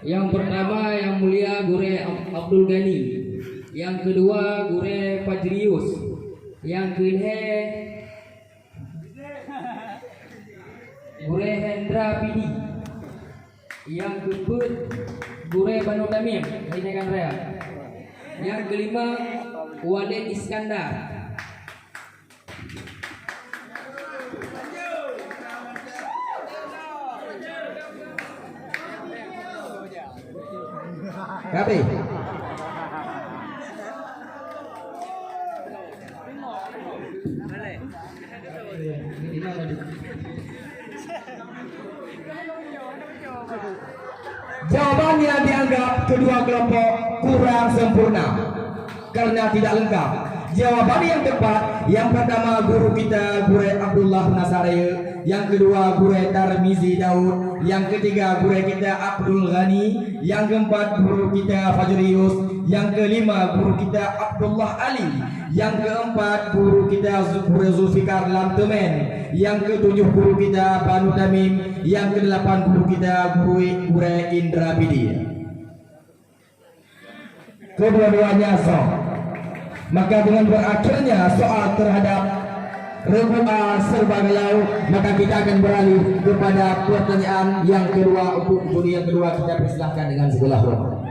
Yang pertama yang mulia Gure Abdul Ghani, yang kedua Gure Fajrius, yang ketiga Gure Hendra Pidi, yang keempat Gure Banu Tamim, Hinakan Raya, yang kelima Walid Iskandar. Kapi. Jawaban yang dianggap kedua kelompok kurang sempurna karena tidak lengkap. Jawaban yang tepat, yang pertama guru kita Gure Abdullah Nasaraya, yang kedua Gure Tarmizi Daud, yang ketiga guru kita Abdul Ghani, yang keempat guru kita Fajrius, yang kelima guru kita Abdullah Ali, yang keempat guru kita Guru Zulfikar Lamtemen, yang ketujuh guru kita Banu Tamim, yang kedelapan guru kita Guru Indra Bidi. Kedua-duanya sok. Maka dengan berakhirnya soal terhadap Rebu'a serba galau, maka kita akan beralih kepada pertanyaan yang kedua. Untuk juri yang kedua kita persilahkan dengan segala hormat.